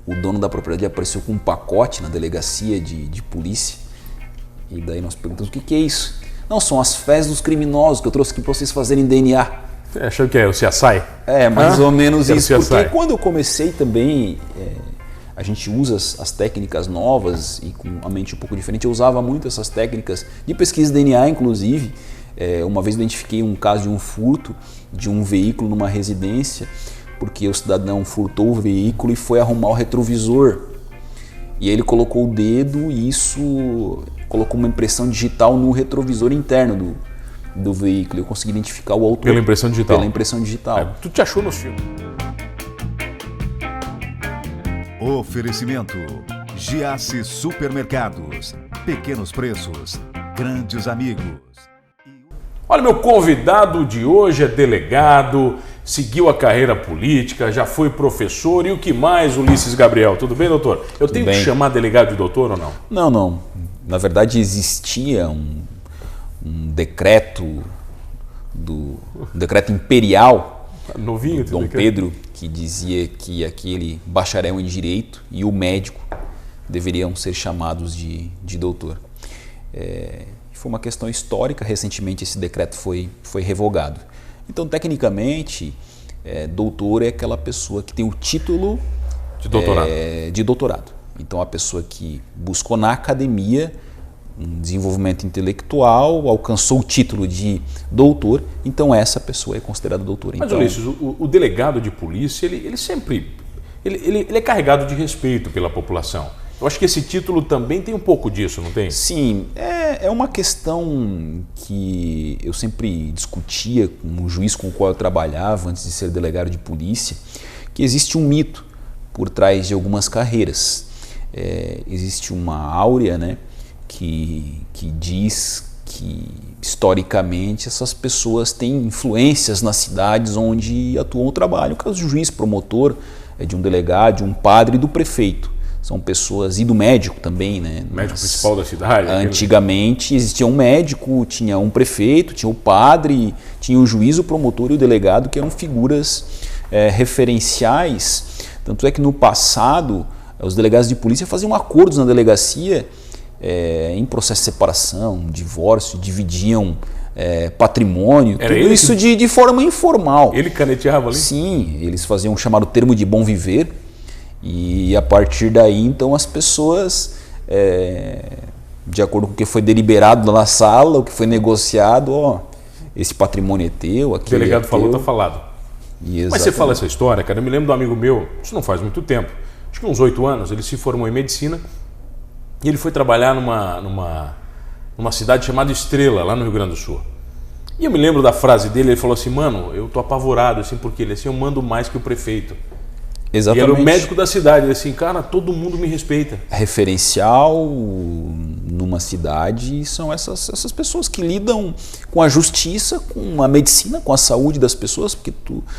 o dono da propriedade apareceu com um pacote na delegacia de polícia. E daí nós perguntamos, o que é isso? Não, são as fezes dos criminosos que eu trouxe aqui para vocês fazerem DNA. Achou que é o CSI? Mais ou menos isso. Porque CSI. quando eu comecei também, a gente usa as técnicas novas e com a mente um pouco diferente. Eu usava muito essas técnicas de pesquisa de DNA, inclusive. Uma vez eu identifiquei um caso de um furto de um veículo numa residência, porque o cidadão furtou o veículo e foi arrumar o retrovisor. E aí ele colocou o dedo e isso colocou uma impressão digital no retrovisor interno do veículo. Eu consegui identificar o autor. Pela impressão digital? Pela impressão digital. Tu te achou no filme? Oferecimento: Giasse Supermercados. Pequenos preços, grandes amigos. Olha, meu convidado de hoje é delegado, seguiu a carreira política, já foi professor e o que mais, Ulisses Gabriel? Tudo bem, doutor? Eu tenho que chamar delegado de doutor ou não? Não. Na verdade, existia um decreto, um decreto imperial novinho, do Dom Pedro, que dizia que aquele bacharel em direito e o médico deveriam ser chamados de doutor. Foi uma questão histórica, recentemente esse decreto foi revogado. Então, tecnicamente, doutor é aquela pessoa que tem o título de doutorado. Então, a pessoa que buscou na academia um desenvolvimento intelectual, alcançou o título de doutor, então essa pessoa é considerada doutora. Mas, então, Ulisses, o delegado de polícia, ele sempre é carregado de respeito pela população. Eu acho que esse título também tem um pouco disso, não tem? Sim, é uma questão que eu sempre discutia com o juiz com o qual eu trabalhava antes de ser delegado de polícia, que existe um mito por trás de algumas carreiras. Existe uma áurea, né, que diz que historicamente essas pessoas têm influências nas cidades onde atuam o trabalho. O caso do juiz, promotor, de um delegado, de um padre e do prefeito. São pessoas, e do médico também, né? Médico principal da cidade. Antigamente existia um médico, tinha um prefeito, tinha o padre, tinha o juiz, o promotor e o delegado, que eram figuras referenciais. Tanto é que no passado, os delegados de polícia faziam acordos na delegacia em processo de separação, divórcio, dividiam patrimônio, tudo isso de forma informal. Ele caneteava ali? Sim, eles faziam o chamado termo de bom viver. E a partir daí, então, as pessoas, de acordo com o que foi deliberado lá na sala, o que foi negociado, esse patrimônio é teu, aquele o delegado é falou, teu. tá falado. Mas você fala essa história, cara, eu me lembro de um amigo meu, isso não faz muito tempo, acho que uns 8 anos, ele se formou em medicina e ele foi trabalhar numa cidade chamada Estrela, lá no Rio Grande do Sul. E eu me lembro da frase dele, ele falou assim, mano, eu tô apavorado, assim, porque ele assim, eu mando mais que o prefeito. Exatamente. E era o médico da cidade, ele assim, cara, todo mundo me respeita. Referencial numa cidade são essas pessoas que lidam com a justiça, com a medicina, com a saúde das pessoas, porque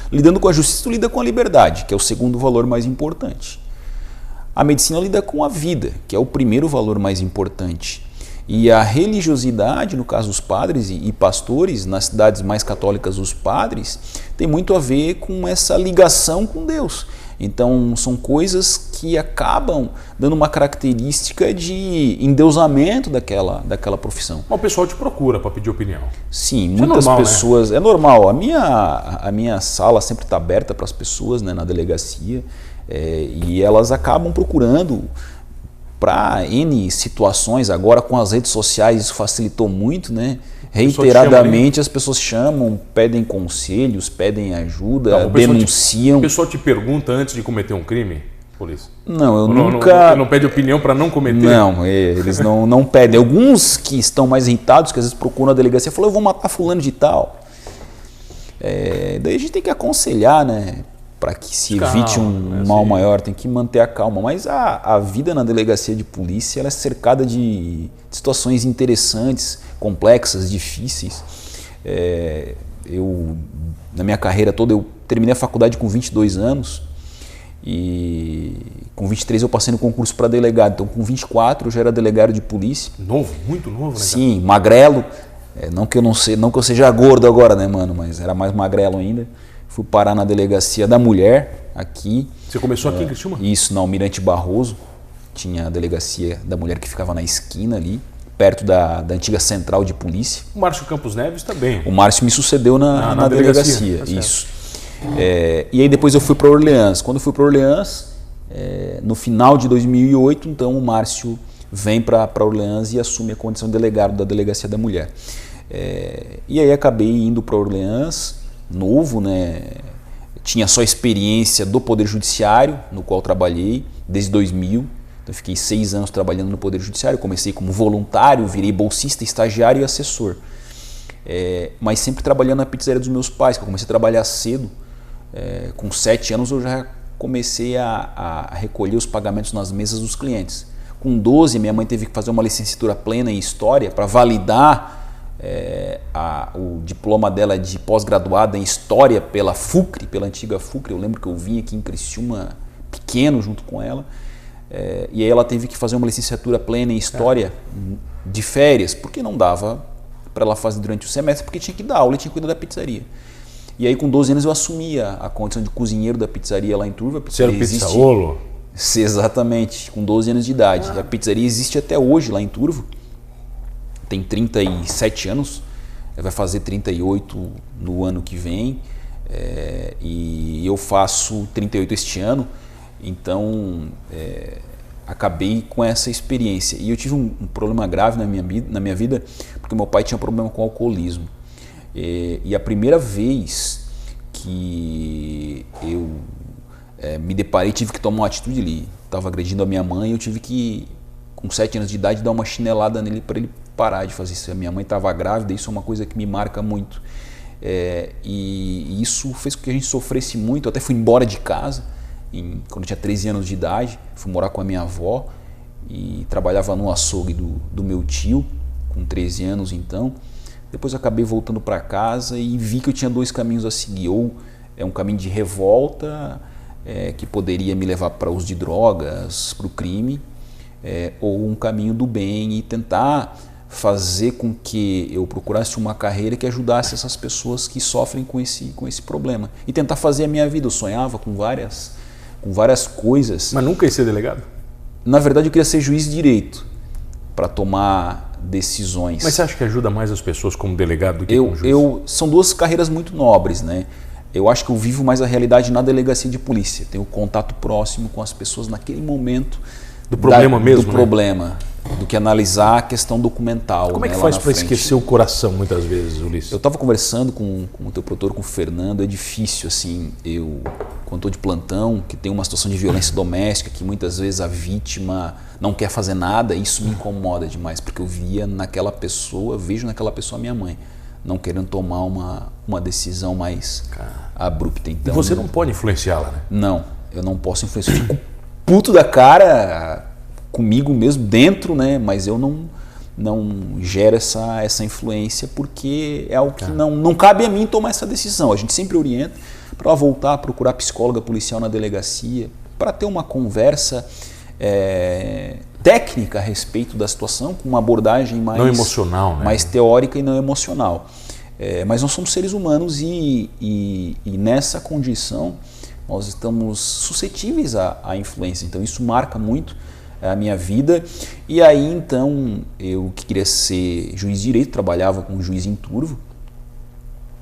lidando com a justiça, tu lida com a liberdade, que é o segundo valor mais importante. A medicina lida com a vida, que é o primeiro valor mais importante. E a religiosidade, no caso dos padres e pastores, nas cidades mais católicas os padres, tem muito a ver com essa ligação com Deus. Então, são coisas que acabam dando uma característica de endeusamento daquela profissão. Mas o pessoal te procura para pedir opinião. Sim, muitas pessoas... Né? É normal. A minha sala sempre está aberta para as pessoas, né, na delegacia, e elas acabam procurando para N situações. Agora, com as redes sociais, isso facilitou muito, né? Reiteradamente as pessoas chamam, pedem conselhos, pedem ajuda, denunciam. O pessoal te pergunta antes de cometer um crime, polícia? Não, eu nunca... Não pede opinião para não cometer? Não, eles não pedem. Alguns que estão mais irritados, que às vezes procuram a delegacia, falam, eu vou matar fulano de tal. Daí a gente tem que aconselhar, né? Para que se evite um mal maior, tem que manter a calma. Mas a vida na delegacia de polícia ela é cercada de situações interessantes, complexas, difíceis. Na minha carreira toda, eu terminei a faculdade com 22 anos e com 23 eu passei no concurso para delegado. Então com 24 eu já era delegado de polícia. Novo, muito novo, né? Sim, magrelo. Não que eu seja gordo agora, né, mano? Mas era mais magrelo ainda. Fui parar na delegacia da mulher, aqui. Você começou aqui em Criciúma? Isso, na Almirante Barroso. Tinha a delegacia da mulher que ficava na esquina ali, perto da antiga central de polícia. O Márcio Campos Neves também. O Márcio me sucedeu na delegacia. Tá isso. E aí depois eu fui para Orleans. Quando eu fui para Orleans, no final de 2008, então o Márcio vem para Orleans e assume a condição de delegado da delegacia da mulher. E aí acabei indo para Orleans, novo, né? Tinha só experiência do Poder Judiciário, no qual trabalhei desde 2000. Então, fiquei 6 anos trabalhando no Poder Judiciário. Comecei como voluntário, virei bolsista, estagiário e assessor. Mas sempre trabalhando na pizzaria dos meus pais, que eu comecei a trabalhar cedo. Com 7 anos eu já comecei a recolher os pagamentos nas mesas dos clientes. Com 12, minha mãe teve que fazer uma licenciatura plena em História para validar o diploma dela de pós-graduada em História pela FUCRE, pela antiga FUCRE. Eu lembro que eu vim aqui em Criciúma pequeno junto com ela. E aí ela teve que fazer uma licenciatura plena em História de férias, porque não dava para ela fazer durante o semestre, porque tinha que dar aula e tinha que cuidar da pizzaria. E aí com 12 anos eu assumi a condição de cozinheiro da pizzaria lá em Turva. Você era pizzaolo? Exatamente, com 12 anos de idade. A pizzaria existe até hoje lá em Turvo. Tem 37 anos, vai fazer 38 no ano que vem. E eu faço 38 este ano. Então, acabei com essa experiência. E eu tive um problema grave na minha vida, porque meu pai tinha problema com alcoolismo. E a primeira vez que eu me deparei, tive que tomar uma atitude ali. Estava agredindo a minha mãe, eu tive que, com 7 anos de idade, dar uma chinelada nele para ele parar de fazer isso. A minha mãe estava grávida, isso é uma coisa que me marca muito. E isso fez com que a gente sofresse muito. Eu até fui embora de casa quando eu tinha 13 anos de idade, fui morar com a minha avó e trabalhava no açougue do meu tio, com 13 anos então. Depois eu acabei voltando para casa e vi que eu tinha 2 caminhos a seguir. Ou um caminho de revolta, que poderia me levar para o uso de drogas, para o crime, ou um caminho do bem e tentar fazer com que eu procurasse uma carreira que ajudasse essas pessoas que sofrem com esse problema. E tentar fazer a minha vida. Eu sonhava com várias coisas. Mas nunca ia ser delegado? Na verdade eu queria ser juiz de direito, para tomar decisões. Mas você acha que ajuda mais as pessoas como delegado do que como juiz? São 2 carreiras muito nobres, né? Eu acho que eu vivo mais a realidade na delegacia de polícia. Tenho contato próximo com as pessoas naquele momento. Do problema mesmo, do problema, do que analisar a questão documental. Como é que faz para esquecer o coração muitas vezes, Ulisses? Eu estava conversando com o teu produtor, com o Fernando, é difícil assim, quando estou de plantão, que tem uma situação de violência doméstica, que muitas vezes a vítima não quer fazer nada, isso me incomoda demais, porque eu vejo naquela pessoa a minha mãe, não querendo tomar uma decisão mais abrupta. Então, e você não pode influenciá-la, né? Não, eu não posso influenciar. Eu fico puto da cara comigo mesmo dentro, né? Mas eu não gero essa influência, porque é algo que não cabe a mim tomar essa decisão. A gente sempre orienta para ela voltar a procurar psicóloga policial na delegacia, para ter uma conversa técnica a respeito da situação, com uma abordagem mais, não emocional, né? Mais teórica e não emocional. Mas nós somos seres humanos e nessa condição nós estamos suscetíveis à influência. Então isso marca muito a minha vida. E aí então eu que queria ser juiz de direito, trabalhava com juiz em Turvo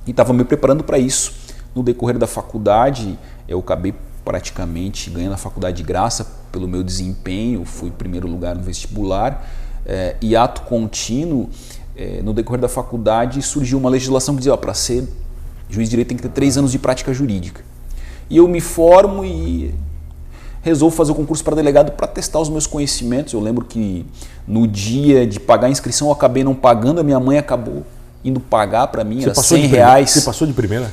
e estava me preparando para isso. No decorrer da faculdade eu acabei praticamente ganhando a faculdade de graça pelo meu desempenho, fui em primeiro lugar no vestibular, e ato contínuo, no decorrer da faculdade surgiu uma legislação que dizia, para ser juiz de direito tem que ter 3 anos de prática jurídica. E eu me formo e resolvo fazer o concurso para delegado para testar os meus conhecimentos. Eu lembro que no dia de pagar a inscrição eu acabei não pagando, a minha mãe acabou indo pagar para mim, era R$100. Você passou de primeira?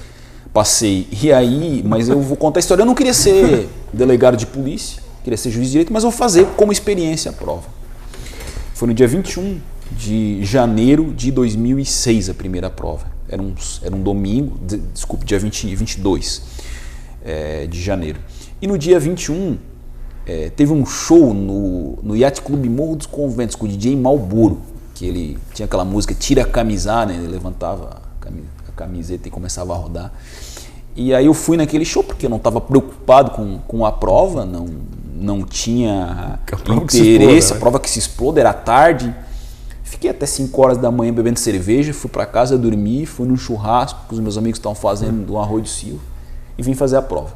Passei. E aí, mas eu vou contar a história. Eu não queria ser delegado de polícia, queria ser juiz de direito, mas eu vou fazer como experiência a prova. Foi no dia 21 de janeiro de 2006 a primeira prova. Era um domingo, desculpe, dia 22 de janeiro. E no dia 21 teve um show no Yacht Club Morro dos Conventos com o DJ Malboro, que ele tinha aquela música Tira a Camisa, né? Ele levantava a camiseta e começava a rodar. E aí eu fui naquele show porque eu não estava preocupado com a prova, não tinha interesse, a prova que se exploda, era tarde. Fiquei até 5 horas da manhã bebendo cerveja, fui para casa dormir, fui num churrasco que os meus amigos estavam fazendo um arroz de silva e vim fazer a prova.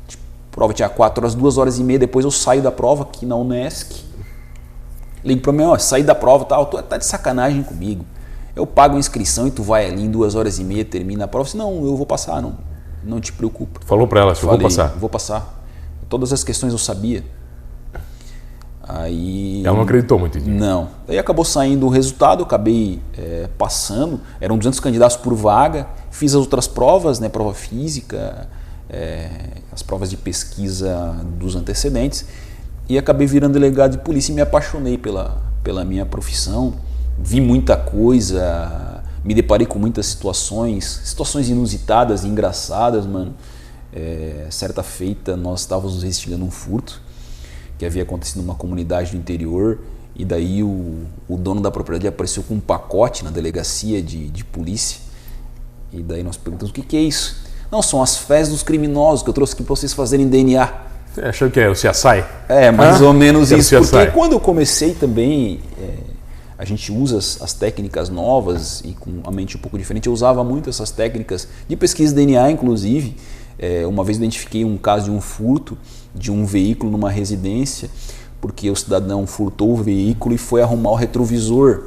A prova tinha 4 horas, 2 horas e meia, depois eu saio da prova aqui na Unesc. Ligo para mim, saí da prova, tu tá de sacanagem comigo. Eu pago a inscrição e tu vai ali em 2 horas e meia, termina a prova. Eu disse, não, eu vou passar, não te preocupa. Falou para ela, eu vou passar. Vou passar. Todas as questões eu sabia. Aí, ela não acreditou muito em ti? Não. Aí acabou saindo o resultado, eu acabei passando. Eram 200 candidatos por vaga. Fiz as outras provas, né, prova física, as provas de pesquisa dos antecedentes. E acabei virando delegado de polícia e me apaixonei pela minha profissão. Vi muita coisa, me deparei com muitas situações inusitadas e engraçadas, mano. Certa feita nós estávamos investigando um furto que havia acontecido numa comunidade do interior e daí o dono da propriedade apareceu com um pacote na delegacia de polícia e daí nós perguntamos o que é isso? Não, são as fezes dos criminosos que eu trouxe aqui para vocês fazerem DNA. Você achou que é o CSI? Mais ou menos isso, porque quando eu comecei também, a gente usa as técnicas novas e com a mente um pouco diferente, eu usava muito essas técnicas de pesquisa de DNA, inclusive. Uma vez identifiquei um caso de um furto de um veículo numa residência, porque o cidadão furtou o veículo e foi arrumar o retrovisor.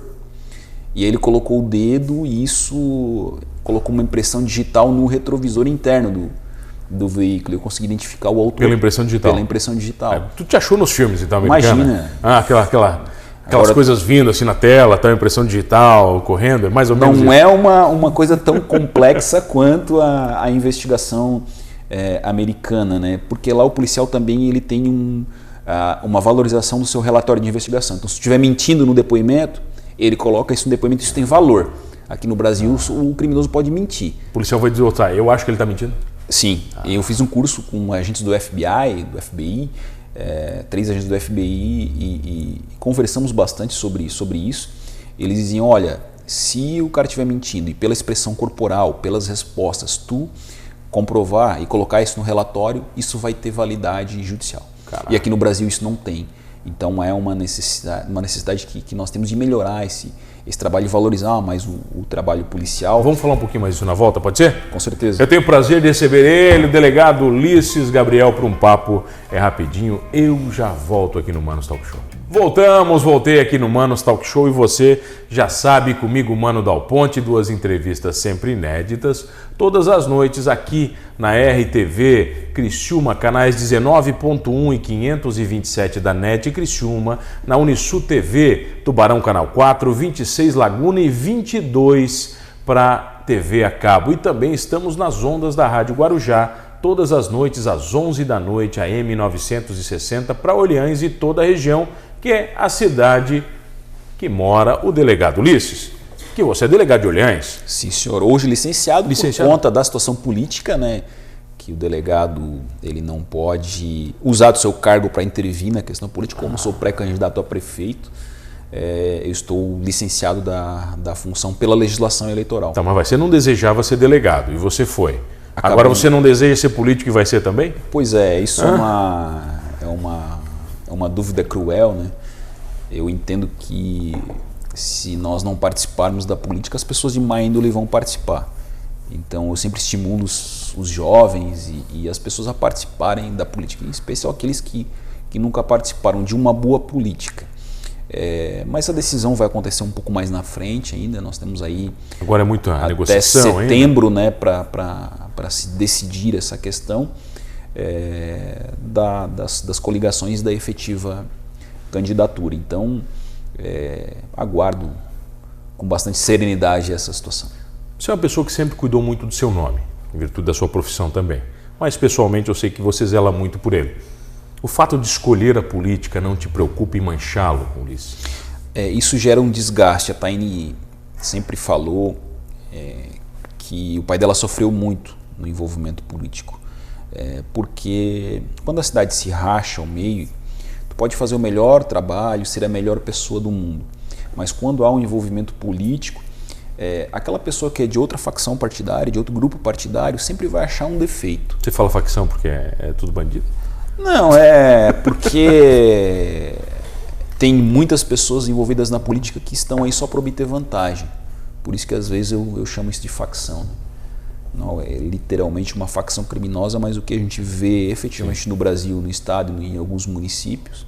E aí ele colocou o dedo e isso colocou uma impressão digital no retrovisor interno do veículo. Eu consegui identificar o autor. Pela impressão digital? Pela impressão digital. Tu te achou nos filmes, então, americana? Imagina. Aquelas coisas vindo assim na tela, tá, impressão digital, correndo, é mais ou menos não isso. É uma coisa tão complexa quanto a investigação americana, né? Porque lá o policial também ele tem uma valorização do seu relatório de investigação. Então, se estiver mentindo no depoimento, ele coloca isso no depoimento, isso tem valor. Aqui no Brasil, o criminoso pode mentir. O policial vai dizer, eu acho que ele está mentindo? Sim. Eu fiz um curso com agentes do FBI, do FBI, 3 agentes do FBI e conversamos bastante sobre isso. Eles diziam, olha, se o cara estiver mentindo e pela expressão corporal, pelas respostas, tu comprovar e colocar isso no relatório, isso vai ter validade judicial. Caraca. E aqui no Brasil isso não tem. Então é uma necessidade que nós temos de melhorar esse trabalho, de valorizar mais o trabalho policial. Vamos falar um pouquinho mais disso na volta, pode ser? Com certeza. Eu tenho o prazer de receber ele, o delegado Ulisses Gabriel, para um papo rapidinho. Eu já volto aqui no Manos Talk Show. Voltei aqui no Manos Talk Show e você já sabe, comigo, Mano Dal Ponte, 2 entrevistas sempre inéditas, todas as noites aqui na RTV Criciúma, canais 19.1 e 527 da NET Criciúma, na Unisul TV, Tubarão Canal 4, 26 Laguna e 22 para TV a cabo. E também estamos nas ondas da Rádio Guarujá, todas as noites às 11 da noite, AM 960, para Orleans e toda a região, que é a cidade que mora o delegado Ulisses. Que você é delegado de Orleans? Sim, senhor. Hoje licenciado por conta da situação política, né? Que o delegado ele não pode usar do seu cargo para intervir na questão política. Como sou pré-candidato a prefeito, eu estou licenciado da função pela legislação eleitoral. Tá, mas você não desejava ser delegado e você foi. Agora você não deseja ser político e vai ser também? Pois é, isso é uma dúvida cruel, né? Eu entendo que se nós não participarmos da política, as pessoas de má índole vão participar. Então eu sempre estimulo os jovens e as pessoas a participarem da política, em especial aqueles que nunca participaram de uma boa política. Mas a decisão vai acontecer um pouco mais na frente ainda, nós temos aí agora é muita negociação até setembro, né, para se decidir essa questão das coligações da efetiva candidatura. Então aguardo com bastante serenidade essa situação. Você é uma pessoa que sempre cuidou muito do seu nome, em virtude da sua profissão também, mas pessoalmente eu sei que você zela muito por ele. O fato de escolher a política não te preocupa em manchá-lo, Ulisses? Isso gera um desgaste. A Taine sempre falou que o pai dela sofreu muito no envolvimento político. Porque quando a cidade se racha ao meio, tu pode fazer o melhor trabalho, ser a melhor pessoa do mundo. Mas quando há um envolvimento político, aquela pessoa que é de outra facção partidária, de outro grupo partidário, sempre vai achar um defeito. Você fala facção porque é tudo bandido? Não, é porque tem muitas pessoas envolvidas na política que estão aí só para obter vantagem. Por isso que às vezes eu chamo isso de facção. Né? Não é literalmente uma facção criminosa, mas o que a gente vê efetivamente no Brasil, no estado e em alguns municípios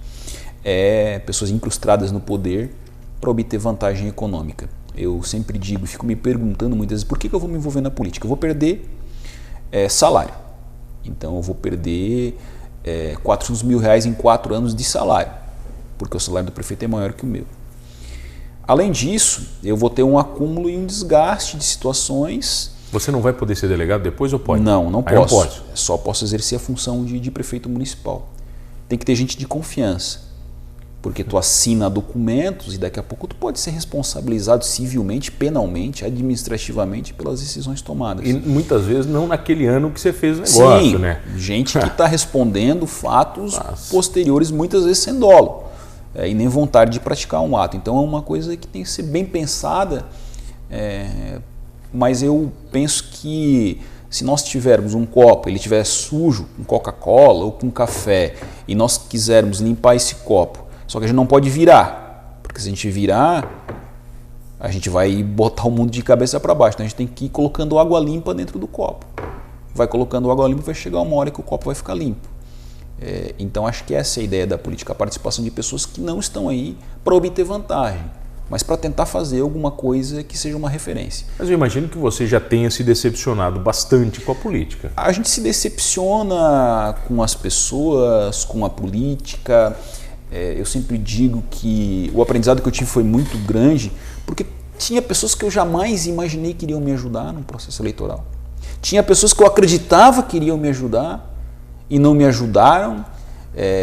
é pessoas incrustadas no poder para obter vantagem econômica. Eu sempre digo, fico me perguntando muitas vezes por que eu vou me envolver na política. Eu vou perder salário. Então eu vou perder R$400 mil em 4 anos de salário, porque o salário do prefeito é maior que o meu. Além disso, eu vou ter um acúmulo e um desgaste de situações. Você não vai poder ser delegado depois ou pode? Não Aí posso. não pode. Só posso exercer a função de prefeito municipal. Tem que ter gente de confiança, porque tu assina documentos e daqui a pouco tu pode ser responsabilizado civilmente, penalmente, administrativamente pelas decisões tomadas. E muitas vezes não naquele ano que você fez o negócio, Sim, né? Gente que está respondendo fatos posteriores, muitas vezes sem dolo, e nem vontade de praticar um ato. Então é uma coisa que tem que ser bem pensada, mas eu penso que se nós tivermos um copo, ele estiver sujo com Coca-Cola ou com café, e nós quisermos limpar esse copo, só que a gente não pode virar, porque se a gente virar, a gente vai botar o mundo de cabeça para baixo. Então a gente tem que ir colocando água limpa dentro do copo. Vai colocando água limpa, vai chegar uma hora que o copo vai ficar limpo. Então acho que essa é a ideia da política, a participação de pessoas que não estão aí para obter vantagem, mas para tentar fazer alguma coisa que seja uma referência. Mas eu imagino que você já tenha se decepcionado bastante com a política. A gente se decepciona com as pessoas, com a política. Eu sempre digo que o aprendizado que eu tive foi muito grande, porque tinha pessoas que eu jamais imaginei que iriam me ajudar no processo eleitoral. Tinha pessoas que eu acreditava que iriam me ajudar e não me ajudaram.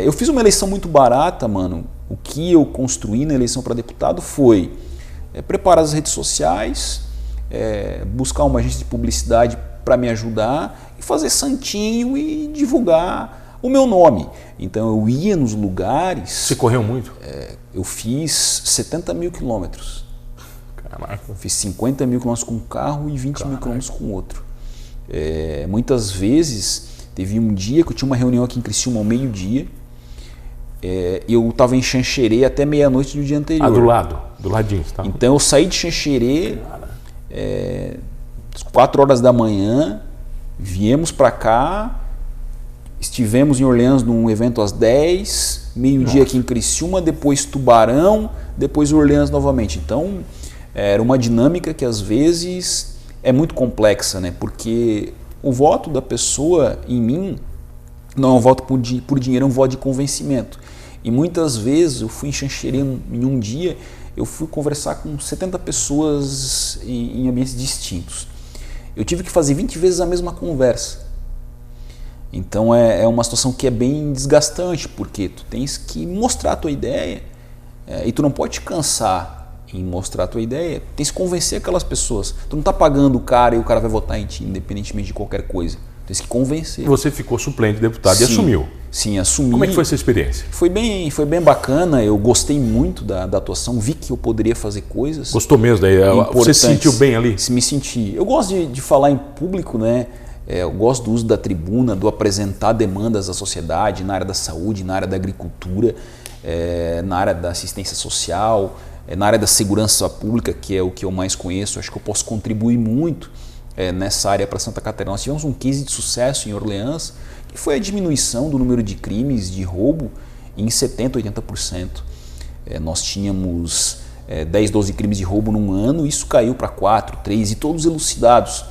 Eu fiz uma eleição muito barata, mano. O que eu construí na eleição para deputado foi preparar as redes sociais, buscar uma agência de publicidade para me ajudar e fazer santinho e divulgar o meu nome. Então eu ia nos lugares... Você correu muito? Eu fiz 70 mil quilômetros. Caraca. Eu fiz 50 mil quilômetros com um carro e 20 mil quilômetros com outro. Muitas vezes, teve um dia que eu tinha uma reunião aqui em Criciúma ao meio-dia, eu estava em Xanxerê até meia-noite do dia anterior. Do lado, do ladinho. Tá? Então eu saí de Xanxerê, 4 horas da manhã, viemos para cá, estivemos em Orleans num evento às 10, meio-dia aqui em Criciúma, depois Tubarão, depois Orleans novamente. Então era uma dinâmica que às vezes é muito complexa, né? Porque o voto da pessoa em mim não é um voto por dinheiro, é um voto de convencimento. E muitas vezes eu fui em Xanxerê em um dia, eu fui conversar com 70 pessoas em ambientes distintos. Eu tive que fazer 20 vezes a mesma conversa. Então é uma situação que é bem desgastante, porque tu tens que mostrar a tua ideia e tu não pode te cansar em mostrar a tua ideia, tu tens que convencer aquelas pessoas. Tu não está pagando o cara e o cara vai votar em ti, independentemente de qualquer coisa. Tu tens que convencer. Você ficou suplente de deputado e assumiu. Sim, assumi. Como é que foi essa experiência? Foi bem bacana, eu gostei muito da atuação, vi que eu poderia fazer coisas. Gostou mesmo daí? Você se sentiu bem ali? Me senti. Eu gosto de falar em público, né? Eu gosto do uso da tribuna, do apresentar demandas da sociedade na área da saúde, na área da agricultura, na área da assistência social, na área da segurança pública, que é o que eu mais conheço. Acho que eu posso contribuir muito nessa área para Santa Catarina. Nós tivemos um case de sucesso em Orleans, que foi a diminuição do número de crimes de roubo em 70%, 80%. Nós tínhamos 10, 12 crimes de roubo num ano, isso caiu para 4, 3 e todos elucidados.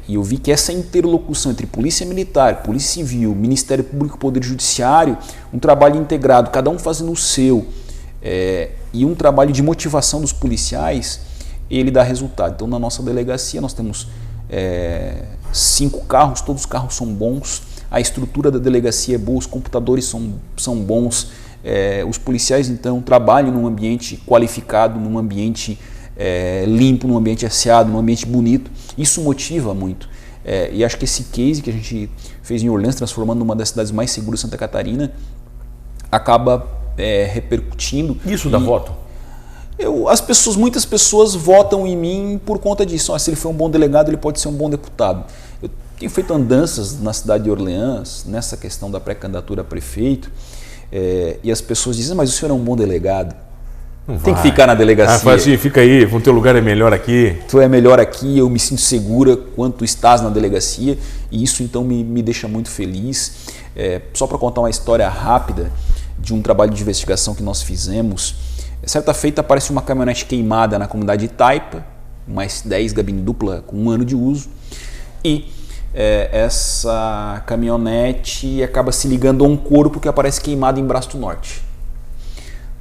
E eu vi que essa interlocução entre Polícia Militar, Polícia Civil, Ministério Público e Poder Judiciário, um trabalho integrado, cada um fazendo o seu, e um trabalho de motivação dos policiais, ele dá resultado. Então na nossa delegacia nós temos 5 carros, todos os carros são bons, a estrutura da delegacia é boa, os computadores são bons, os policiais então trabalham num ambiente qualificado, num ambiente limpo, num ambiente asseado, num ambiente bonito. Isso motiva muito. E acho que esse case que a gente fez em Orleans, transformando numa das cidades mais seguras de Santa Catarina, acaba repercutindo. Isso dá voto? Muitas pessoas votam em mim por conta disso. Se ele foi um bom delegado, ele pode ser um bom deputado. Eu tenho feito andanças na cidade de Orleans, nessa questão da pré-candidatura a prefeito, e as pessoas dizem, mas o senhor é um bom delegado. Tem que ficar na delegacia. Fala assim, fica aí, o teu lugar é melhor aqui. Tu é melhor aqui, eu me sinto segura quando tu estás na delegacia, e isso então me deixa muito feliz. Só para contar uma história rápida de um trabalho de investigação que nós fizemos, certa feita aparece uma caminhonete queimada na comunidade de Taipa, uma S10 gabine dupla com 1 ano de uso, e essa caminhonete acaba se ligando a um corpo que aparece queimado em Braço do Norte.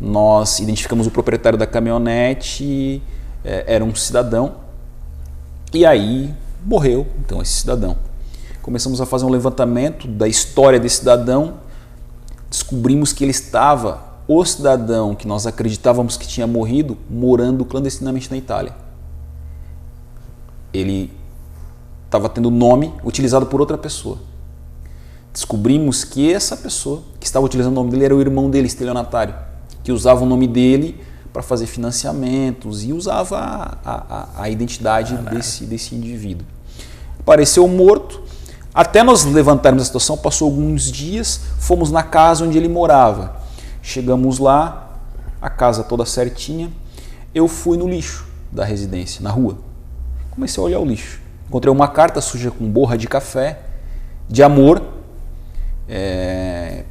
Nós identificamos o proprietário da caminhonete, era um cidadão, e aí morreu então esse cidadão. Começamos a fazer um levantamento da história desse cidadão, descobrimos que o cidadão que nós acreditávamos que tinha morrido, morando clandestinamente na Itália. Ele estava tendo nome utilizado por outra pessoa. Descobrimos que essa pessoa que estava utilizando o nome dele era o irmão dele, estelionatário, que usava o nome dele para fazer financiamentos e usava a identidade desse indivíduo. Apareceu morto, até nós levantarmos a situação, passou alguns dias, fomos na casa onde ele morava. Chegamos lá, a casa toda certinha, eu fui no lixo da residência, na rua. Comecei a olhar o lixo. Encontrei uma carta suja com borra de café, de amor,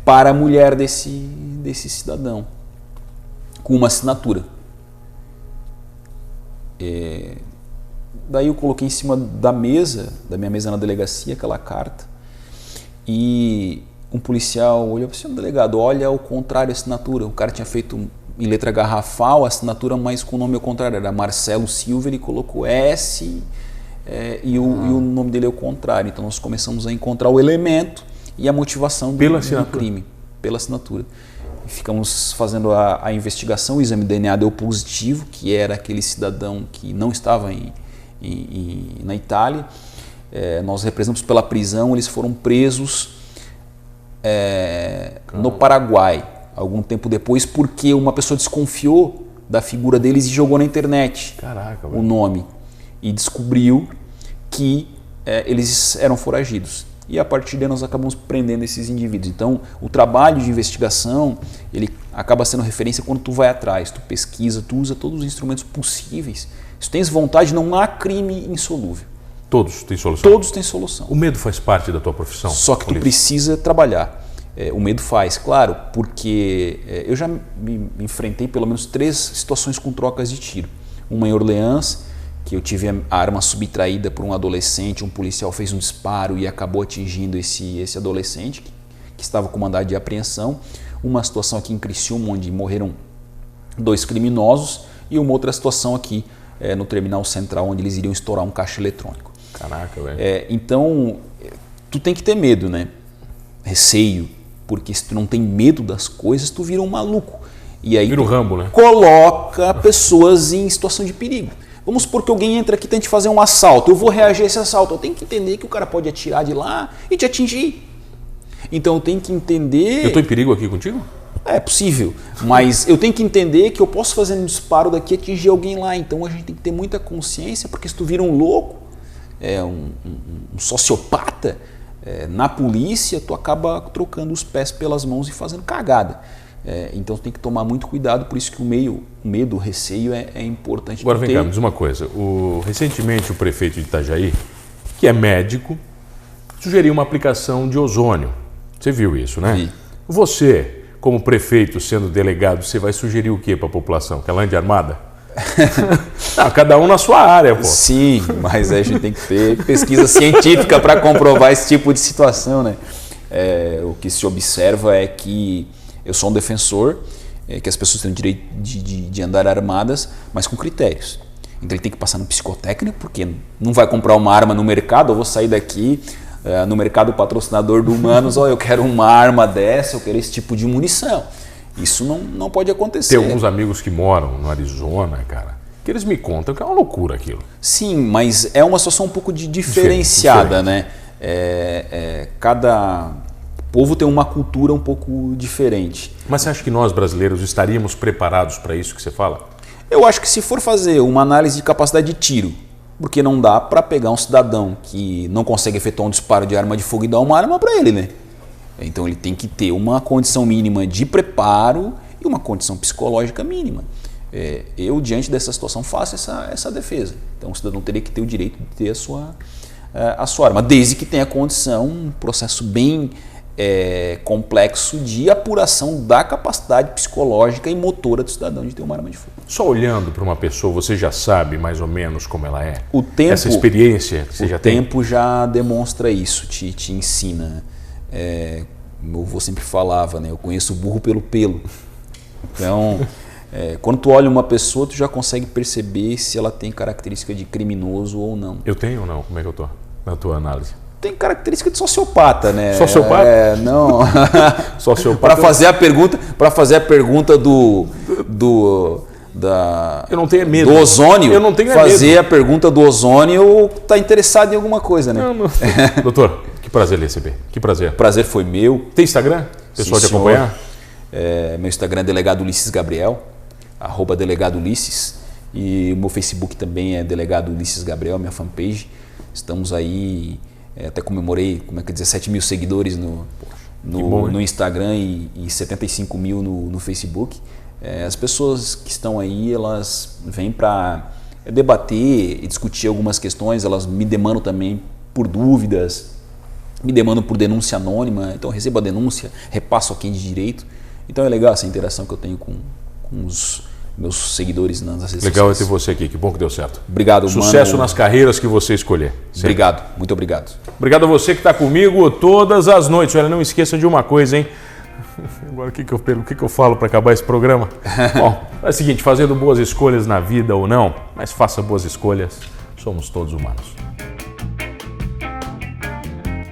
para a mulher desse cidadão, com uma assinatura. Daí eu coloquei em cima da minha mesa na delegacia, aquela carta, e um policial olhou para o senhor delegado, olha ao contrário a assinatura. O cara tinha feito em letra garrafal a assinatura, mas com o nome ao contrário, era Marcelo Silva, ele colocou S e o nome dele é o contrário. Então nós começamos a encontrar o elemento e a motivação do crime, pela assinatura. E ficamos fazendo a investigação, o exame de DNA deu positivo, que era aquele cidadão que não estava na Itália. Nós representamos pela prisão, eles foram presos no Paraguai, algum tempo depois, porque uma pessoa desconfiou da figura deles e jogou na internet o nome e descobriu que eles eram foragidos. E a partir daí nós acabamos prendendo esses indivíduos. Então o trabalho de investigação ele acaba sendo referência quando tu vai atrás, tu pesquisa, tu usa todos os instrumentos possíveis. Se tu tens vontade, não há crime insolúvel. Todos têm solução? Todos têm solução. O medo faz parte da tua profissão? Só que tu precisa trabalhar. O medo faz, claro, porque eu já me enfrentei pelo menos 3 situações com trocas de tiro. Uma em Orleans, que eu tive a arma subtraída por um adolescente, um policial fez um disparo e acabou atingindo esse adolescente que estava com mandado de apreensão. Uma situação aqui em Criciúma, onde morreram 2 criminosos, e uma outra situação aqui no terminal central, onde eles iriam estourar um caixa eletrônico. Caraca, velho. Então, tu tem que ter medo, né? Receio, porque se tu não tem medo das coisas, tu vira um maluco. E aí vira o Rambo, né? Coloca pessoas em situação de perigo. Vamos supor que alguém entra aqui e tente fazer um assalto. Eu vou reagir a esse assalto. Eu tenho que entender que o cara pode atirar de lá e te atingir. Então eu tenho que entender... Eu estou em perigo aqui contigo? É possível, mas eu tenho que entender que eu posso fazer um disparo daqui e atingir alguém lá. Então a gente tem que ter muita consciência, porque se tu vira um louco, um sociopata, na polícia, tu acaba trocando os pés pelas mãos e fazendo cagada. Então tem que tomar muito cuidado, por isso que o medo, o receio é importante. Agora vem cá, me diz uma coisa. Recentemente o prefeito de Itajaí, que é médico, sugeriu uma aplicação de ozônio. Você viu isso, né? Vi. Você, como prefeito, sendo delegado, você vai sugerir o que para a população? Que ela ande armada? Não, cada um na sua área, pô. Sim, mas a gente tem que ter pesquisa científica para comprovar esse tipo de situação, né? O que se observa é que eu sou um defensor, que as pessoas têm o direito de andar armadas, mas com critérios. Então ele tem que passar no psicotécnico, porque não vai comprar uma arma no mercado. Eu vou sair daqui no mercado patrocinador do Humanos, eu quero uma arma dessa, eu quero esse tipo de munição. Isso não pode acontecer. Tem alguns amigos que moram no Arizona, cara, que eles me contam que é uma loucura aquilo. Sim, mas é uma situação um pouco diferenciada, né? Cada povo tem uma cultura um pouco diferente. Mas você acha que nós brasileiros estaríamos preparados para isso que você fala? Eu acho que se for fazer uma análise de capacidade de tiro, porque não dá para pegar um cidadão que não consegue efetuar um disparo de arma de fogo e dar uma arma para ele, né? Então ele tem que ter uma condição mínima de preparo e uma condição psicológica mínima. Eu, diante dessa situação, faço essa defesa. Então o cidadão teria que ter o direito de ter a sua arma, desde que tenha condição, um processo bem complexo de apuração da capacidade psicológica e motora do cidadão de ter uma arma de fogo. Só olhando para uma pessoa, você já sabe mais ou menos como ela é? Essa experiência que você já tem? O tempo já demonstra isso, te ensina. Meu avô sempre falava, né? Eu conheço o burro pelo pelo. Então, quando tu olha uma pessoa, tu já consegue perceber se ela tem característica de criminoso ou não. Eu tenho ou não? Como é que eu tô na tua análise? Tem característica de sociopata, né? Sociopata? Não. Sociopata. Para fazer a pergunta eu não tenho medo. Do ozônio. Eu não tenho fazer medo. A pergunta do ozônio, tá interessado em alguma coisa, né? Não. Doutor, que prazer lhe receber. Que prazer. O prazer foi meu. Tem Instagram? Pessoal te acompanhar? Meu Instagram é Delegado Ulisses Gabriel, @Delegado Ulisses. E o meu Facebook também é Delegado Ulisses Gabriel, minha fanpage. Estamos aí, até comemorei 17 mil seguidores no Instagram e 75 mil no Facebook. As pessoas que estão aí, elas vêm para debater e discutir algumas questões, elas me demandam também por dúvidas, me demandam por denúncia anônima, então eu recebo a denúncia, repasso a quem de direito. Então é legal essa interação que eu tenho com os meus seguidores nas redes sociais. Legal é ter você aqui, que bom que deu certo. Obrigado, Sucesso nas carreiras que você escolher. Sempre. Obrigado, muito obrigado. Obrigado a você que está comigo todas as noites. Olha, não esqueça de uma coisa, hein? Agora o que eu falo para acabar esse programa? Bom, é o seguinte, fazendo boas escolhas na vida ou não, mas faça boas escolhas, somos todos humanos.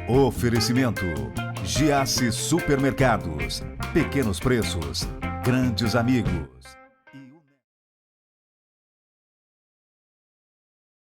Oferecimento: Giasse Supermercados. Pequenos preços, grandes amigos.